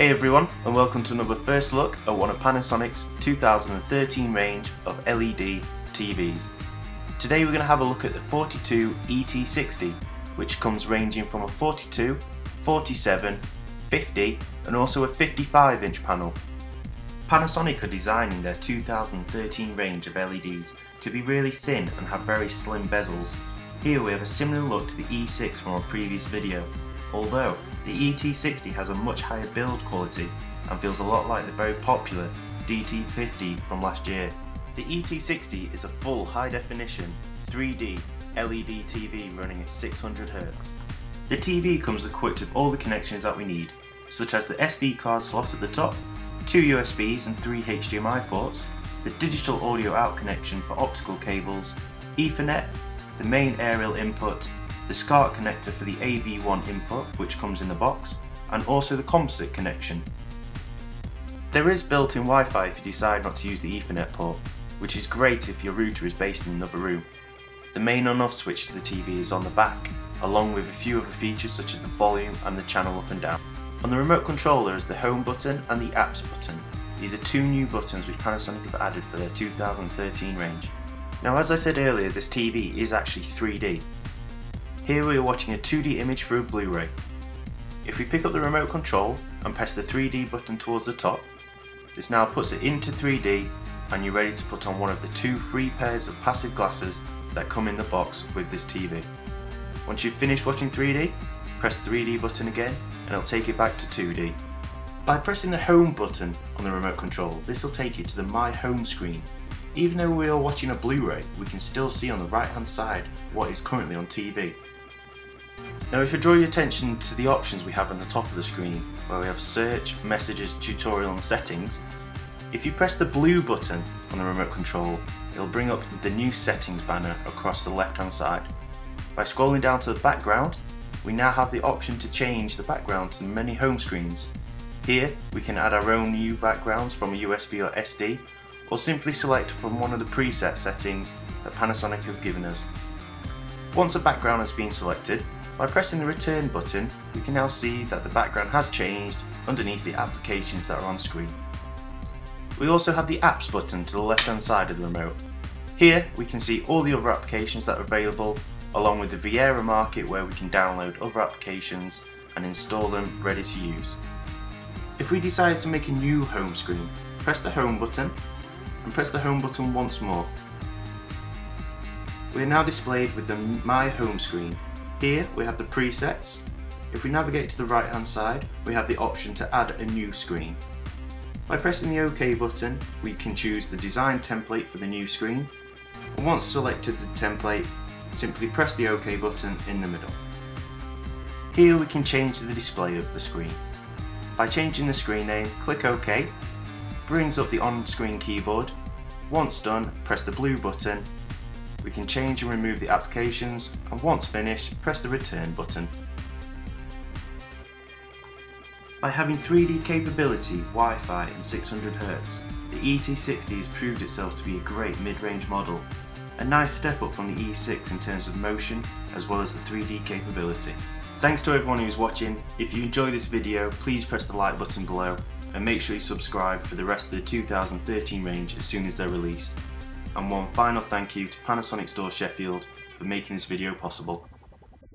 Hey everyone, and welcome to another first look at one of Panasonic's 2013 range of LED TVs. Today we're going to have a look at the 42ET60, which comes ranging from a 42, 47, 50 and also a 55-inch panel. Panasonic are designing their 2013 range of LEDs to be really thin and have very slim bezels. Here we have a similar look to the E6 from our previous video, although the ET60 has a much higher build quality and feels a lot like the very popular DT50 from last year. The ET60 is a full high-definition 3D LED TV running at 600Hz. The TV comes equipped with all the connections that we need, such as the SD card slot at the top, 2 USBs and 3 HDMI ports, the digital audio out connection for optical cables, Ethernet, the main aerial input, the SCART connector for the AV1 input which comes in the box, and also the composite connection. There is built-in Wi-Fi if you decide not to use the Ethernet port, which is great if your router is based in another room. The main on-off switch to the TV is on the back, along with a few other features such as the volume and the channel up and down. On the remote controller is the home button and the apps button. These are two new buttons which Panasonic have added for their 2013 range. Now, as I said earlier, this TV is actually 3D. Here we are watching a 2D image through a Blu-ray. If we pick up the remote control and press the 3D button towards the top, this now puts it into 3D and you're ready to put on one of the two free pairs of passive glasses that come in the box with this TV. Once you've finished watching 3D, press the 3D button again and it'll take it back to 2D. By pressing the home button on the remote control, this will take you to the My Home screen. Even though we are watching a Blu-ray, we can still see on the right hand side what is currently on TV. Now if you draw your attention to the options we have on the top of the screen, where we have search, messages, tutorial and settings, if you press the blue button on the remote control, it'll bring up the new settings banner across the left hand side. By scrolling down to the background, we now have the option to change the background to many home screens. Here we can add our own new backgrounds from a USB or SD, or simply select from one of the preset settings that Panasonic have given us. Once a background has been selected, by pressing the return button, we can now see that the background has changed underneath the applications that are on screen. We also have the apps button to the left hand side of the remote. Here we can see all the other applications that are available, along with the Viera Market where we can download other applications and install them ready to use. If we decide to make a new home screen, press the home button and press the home button once more. We are now displayed with the My Home screen. Here we have the presets. If we navigate to the right hand side, we have the option to add a new screen. By pressing the OK button, we can choose the design template for the new screen, and once selected the template, simply press the OK button in the middle. Here we can change the display of the screen. By changing the screen name, click OK, brings up the on-screen keyboard. Once done, press the blue button. We can change and remove the applications, and once finished, press the return button. By having 3D capability, Wi-Fi and 600Hz, the ET60 has proved itself to be a great mid-range model. A nice step up from the E6 in terms of motion as well as the 3D capability. Thanks to everyone who's watching. If you enjoyed this video, please press the like button below and make sure you subscribe for the rest of the 2013 range as soon as they're released. And one final thank you to Panasonic Store Sheffield for making this video possible.